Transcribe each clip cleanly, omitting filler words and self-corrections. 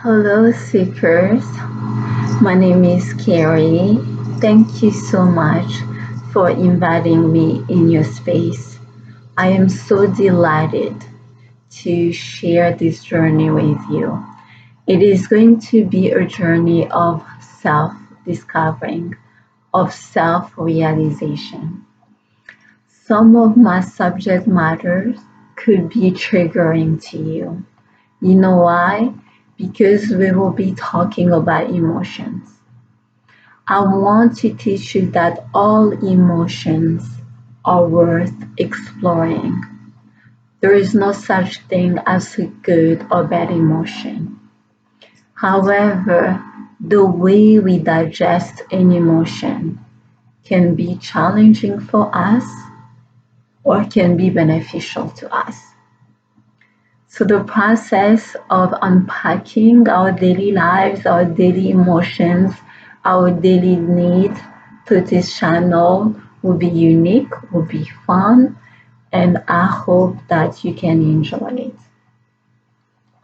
Hello, seekers. My name is Carrie. Thank you so much for inviting me in your space. I am so delighted to share this journey with you. It is going to be a journey of self discovering, of self realization. Some of my subject matters could be triggering to you. You know why? Because we will be talking about emotions. I want to teach you that all emotions are worth exploring. There is no such thing as a good or bad emotion. However, the way we digest an emotion can be challenging for us or can be beneficial to us. So the process of unpacking our daily lives, our daily emotions, our daily needs through this channel will be unique, will be fun, and I hope that you can enjoy it.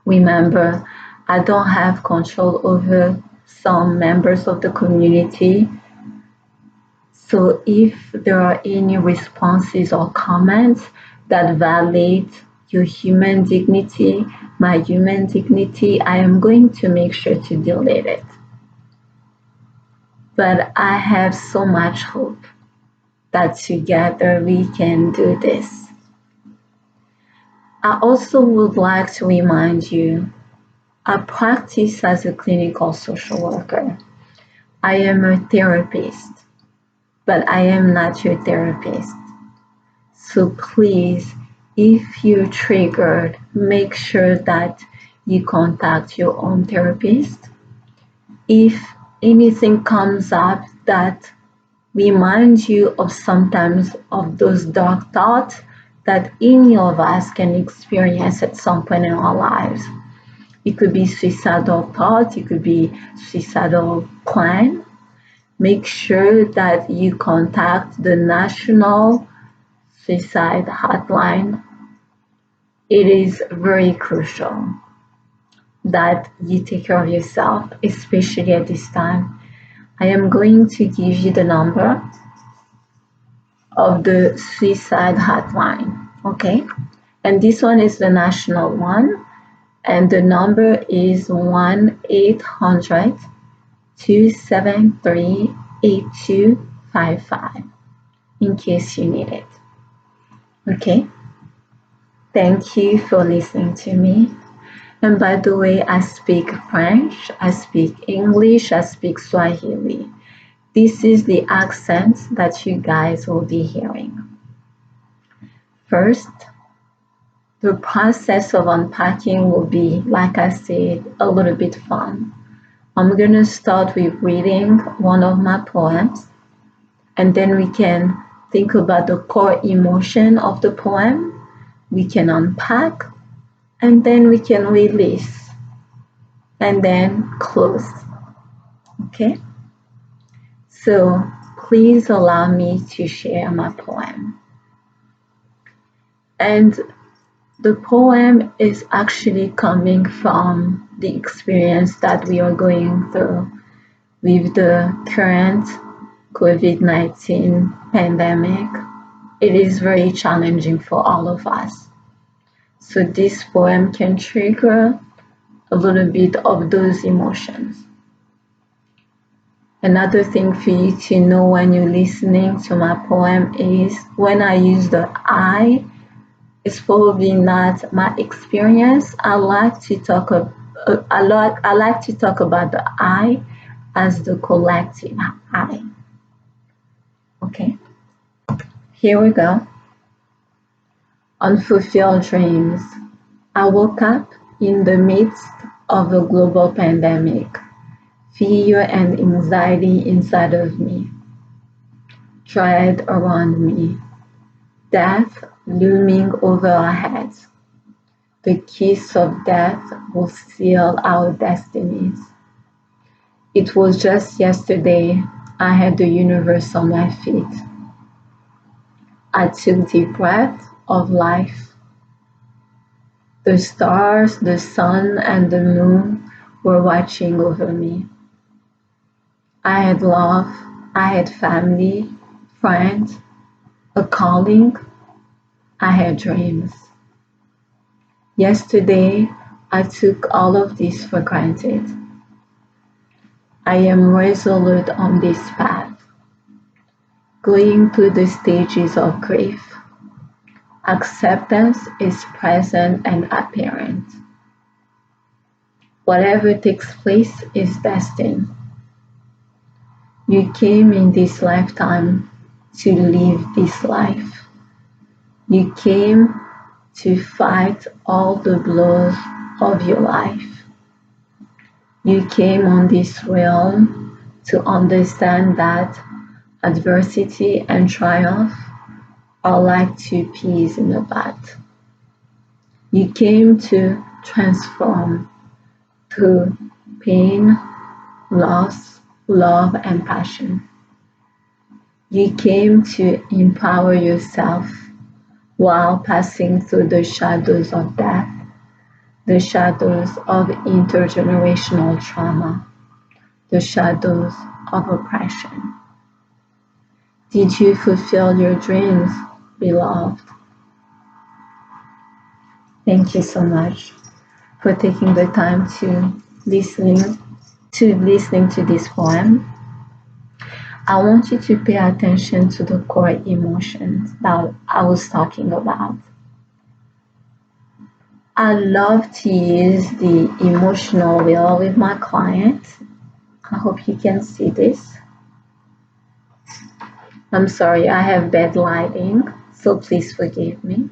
Remember, I don't have control over some members of the community. So if there are any responses or comments that violate your human dignity, my human dignity, I am going to make sure to delete it. But I have so much hope that together we can do this. I also would like to remind you, I practice as a clinical social worker. I am a therapist, but I am not your therapist. So please, if you're triggered, make sure that you contact your own therapist. If anything comes up that reminds you of sometimes of those dark thoughts that any of us can experience at some point in our lives. It could be suicidal thoughts, it could be suicidal plan. Make sure that you contact the National Suicide Hotline. It is very crucial that you take care of yourself, especially at this time. I am going to give you the number of the suicide hotline, okay? And this one is the national one, and the number is 1-800-273-8255 in case you need it. Okay? Thank you for listening to me. And by the way, I speak French, I speak English, I speak Swahili. This is the accent that you guys will be hearing. First, the process of unpacking will be, like I said, a little bit fun. I'm going to start with reading one of my poems, and then we can think about the core emotion of the poem. We can unpack, and then we can release, and then close. Okay? So please allow me to share my poem. And the poem is actually coming from the experience that we are going through with the current COVID-19 pandemic. It is very challenging for all of us. So this poem can trigger a little bit of those emotions. Another thing for you to know when you're listening to my poem is when I use the I, it's probably not my experience. I like to talk about the I as the collective I. Okay, here we go. Unfulfilled dreams. I woke up in the midst of a global pandemic. Fear and anxiety inside of me, dread around me, death looming over our heads. The kiss of death will seal our destinies. It was just yesterday I had the universe on my feet. I took deep breath of life. The stars, the sun, and the moon were watching over me. I had love, I had family, friends, a calling, I had dreams. Yesterday, I took all of this for granted. I am resolute on this path, going through the stages of grief. Acceptance is present and apparent. Whatever takes place is destined. You came in this lifetime to live this life. You came to fight all the blows of your life. You came on this realm to understand that adversity and triumph are like two peas in a pod. You came to transform through pain, loss, love, and passion. You came to empower yourself while passing through the shadows of death, the shadows of intergenerational trauma, the shadows of oppression. Did you fulfill your dreams, beloved? Thank you so much for taking the time to listening to this poem. I want you to pay attention to the core emotions that I was talking about. I love to use the emotional wheel with my clients. I hope you can see this. I'm sorry, I have bad lighting, so please forgive me.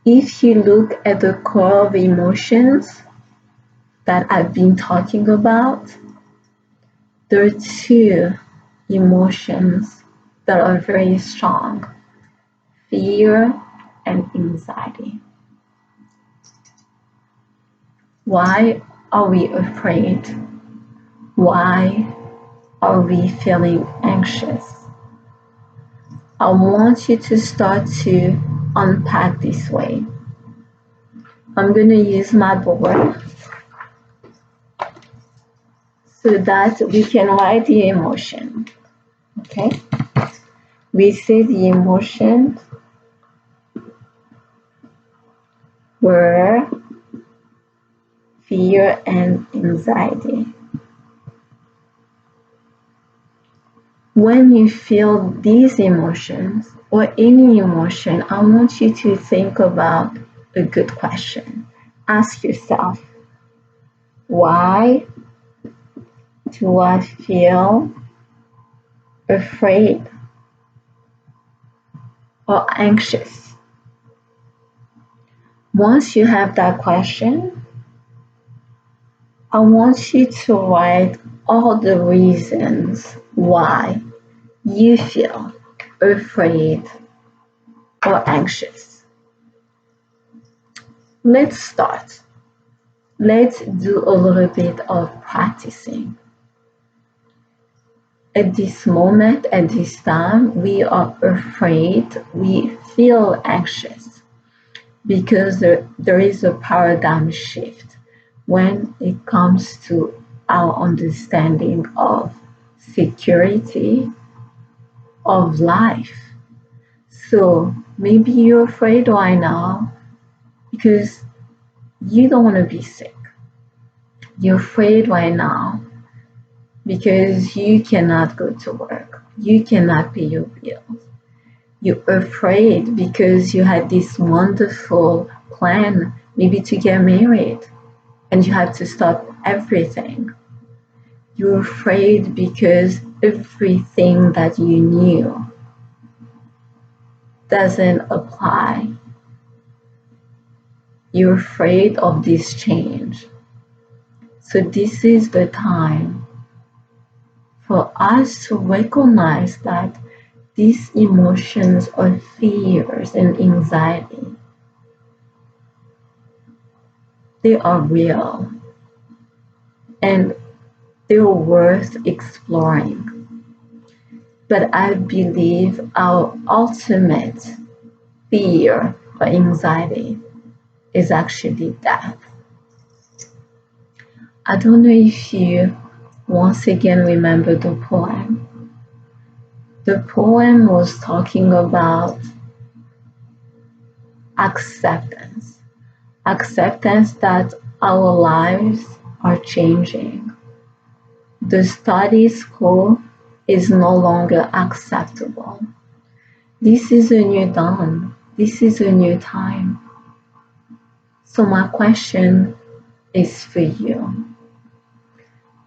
If you look at the core of emotions that I've been talking about, there are two emotions that are very strong: fear and anxiety. Why are we afraid? Why are we feeling anxious? I want you to start to unpack this way. I'm going to use my board so that we can write the emotion. Okay? We say the emotions were fear and anxiety. When you feel these emotions or any emotion, I want you to think about a good question. Ask yourself, why do I feel afraid or anxious? Once you have that question, I want you to write all the reasons why you feel afraid or anxious. Let's start. Let's do a little bit of practicing. At this moment, at this time, we are afraid, we feel anxious because there is a paradigm shift when it comes to our understanding of security, of life. So maybe you're afraid right now because you don't want to be sick. You're afraid right now because you cannot go to work. You cannot pay your bills. You're afraid because you had this wonderful plan, maybe to get married, and you had to stop everything. You're afraid because everything that you knew doesn't apply. You're afraid of this change. So this is the time for us to recognize that these emotions or fears and anxiety, they are real and they're worth exploring. But I believe our ultimate fear or anxiety is actually death. I don't know if you once again remember the poem. The poem was talking about acceptance. Acceptance that our lives are changing. The status quo is no longer acceptable. This is a new dawn. This is a new time. So my question is for you.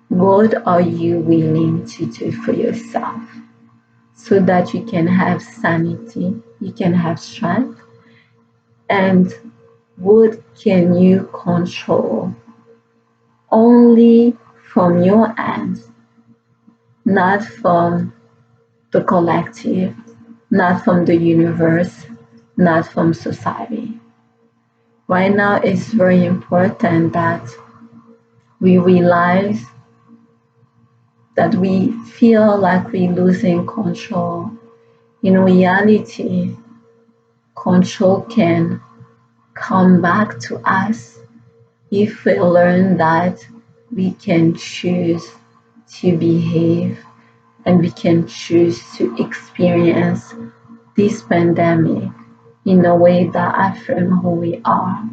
What are you willing to do for yourself so that you can have sanity, you can have strength, and what can you control only from your end, not from the collective, not from the universe, not from society. Right now, it's very important that we realize that we feel like we're losing control. In reality, control can come back to us if we learn that we can choose to behave and we can choose to experience this pandemic in a way that affirms who we are.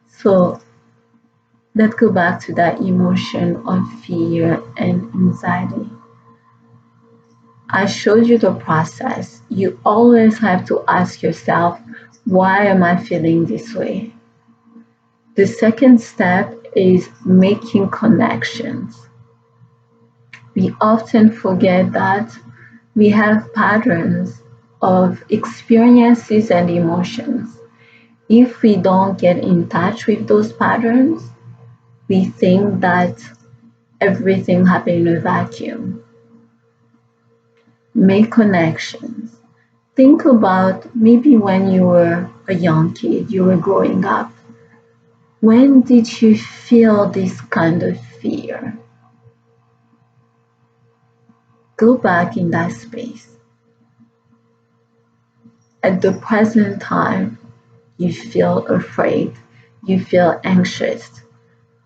So let's go back to that emotion of fear and anxiety. I showed you the process. You always have to ask yourself, why am I feeling this way? The second step is making connections. We often forget that we have patterns of experiences and emotions. If we don't get in touch with those patterns, we think that everything happened in a vacuum. Make connections. Think about maybe when you were a young kid, you were growing up. When did you feel this kind of fear? Go back in that space. At the present time, you feel afraid, you feel anxious,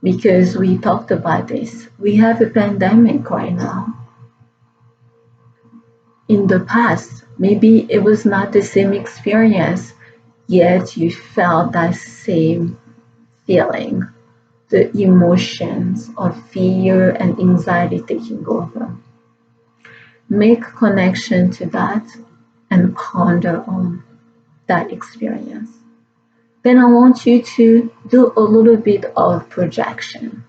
because we talked about this. We have a pandemic right now. In the past, maybe it was not the same experience, yet you felt that same feeling, the emotions of fear and anxiety taking over. Make connection to that and ponder on that experience. Then I want you to do a little bit of projection.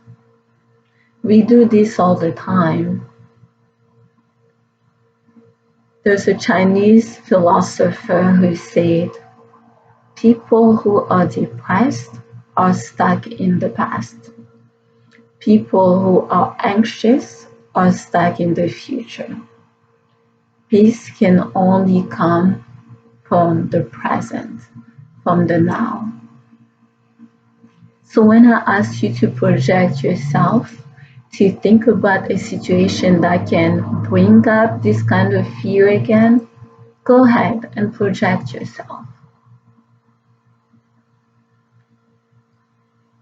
We do this all the time. There's a Chinese philosopher who said, people who are depressed are stuck in the past. People who are anxious are stuck in the future. Peace can only come from the present, from the now. So when I ask you to project yourself, to think about a situation that can bring up this kind of fear again, go ahead and project yourself.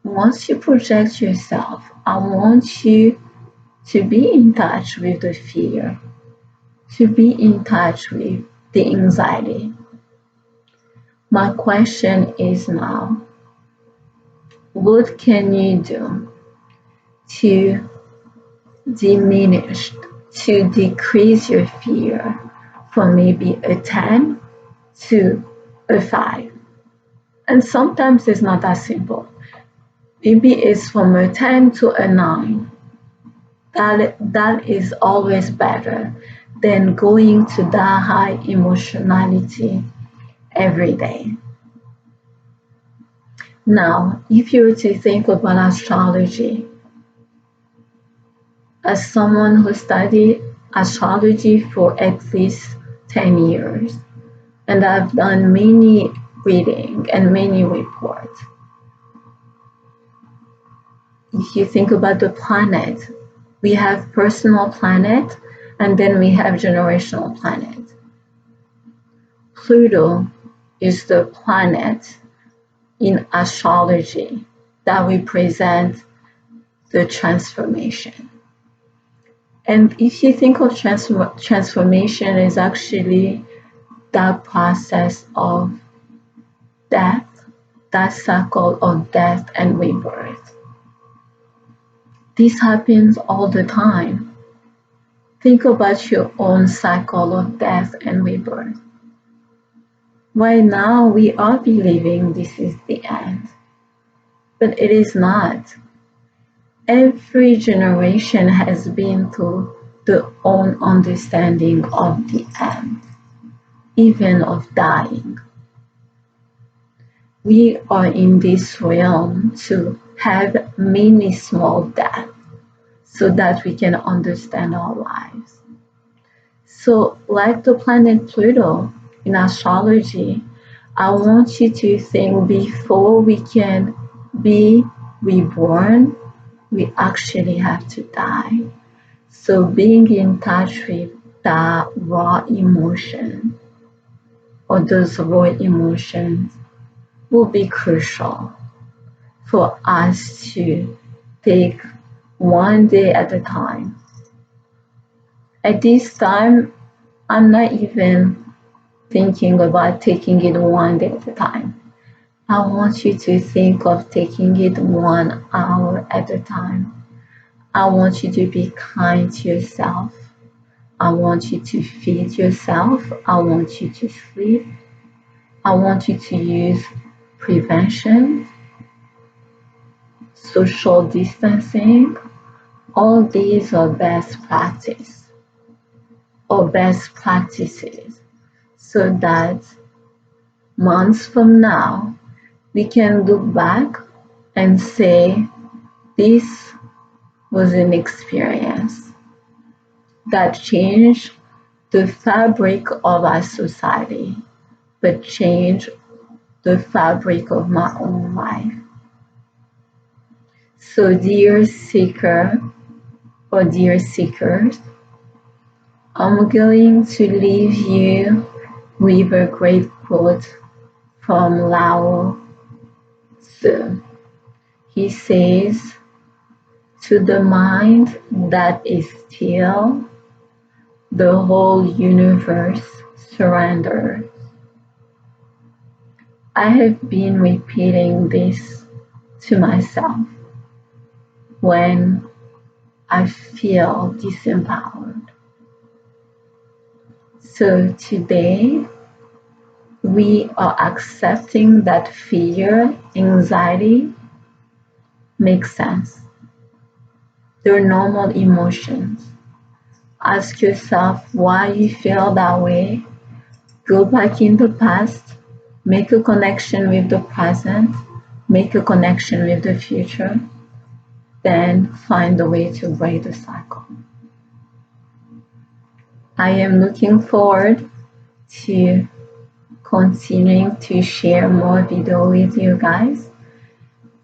Once you project yourself, I want you to be in touch with the fear, to be in touch with the anxiety. My question is now, what can you do to diminish, to decrease your fear from maybe a 10 to a 5? And sometimes it's not that simple. Maybe it's from a 10 to a 9. That is always better than going to that high emotionality every day. Now, if you were to think about astrology, as someone who studied astrology for at least 10 years, and I've done many readings and many reports, if you think about the planet, we have personal planet and then we have generational planet. Pluto is the planet in astrology that represent the transformation. And if you think of transformation as actually that process of death, that cycle of death and rebirth. This happens all the time. Think about your own cycle of death and rebirth. Right now, we are believing this is the end, but it is not. Every generation has been through their own understanding of the end, even of dying. We are in this realm to have many small deaths so that we can understand our lives. So, like the planet Pluto in astrology, I want you to think before we can be reborn, we actually have to die. So, being in touch with that raw emotion or those raw emotions will be crucial for us to take one day at a time. At this time, I'm not even thinking about taking it one day at a time. I want you to think of taking it 1 hour at a time. I want you to be kind to yourself. I want you to feed yourself. I want you to sleep. I want you to use prevention, social distancing. All these are best practice or best practices so that months from now we can look back and say this was an experience that changed the fabric of our society, but changed the fabric of my own life. So, dear seeker or dear seekers, I'm going to leave you with a great quote from Lao Tzu. He says, "To the mind that is still, the whole universe surrenders." I have been repeating this to myself when I feel disempowered. So today, we are accepting that fear, anxiety makes sense. They're normal emotions. Ask yourself why you feel that way. Go back in the past, make a connection with the present, make a connection with the future, then find a way to break the cycle. I am looking forward to continuing to share more video with you guys.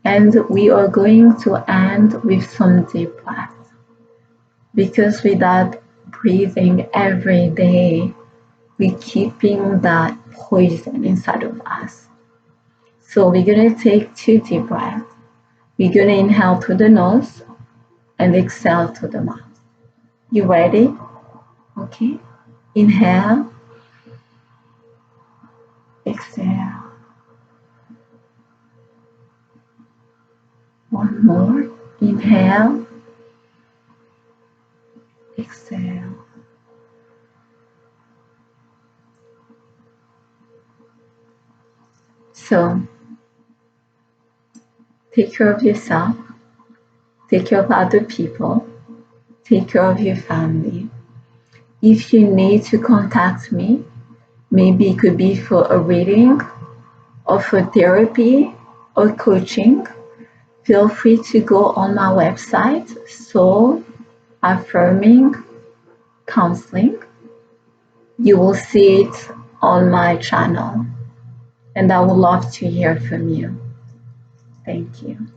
And we are going to end with some deep breaths. Because without breathing every day, we're keeping that poison inside of us. So we're going to take 2 deep breaths. We're going to inhale through the nose and exhale through the mouth. You ready? Okay. Inhale. Exhale. One more. Inhale. Exhale. So, take care of yourself. Take care of other people. Take care of your family. If you need to contact me, maybe it could be for a reading or for therapy or coaching, feel free to go on my website, Soul-Affirming Counseling. You will see it on my channel, and I would love to hear from you. Thank you.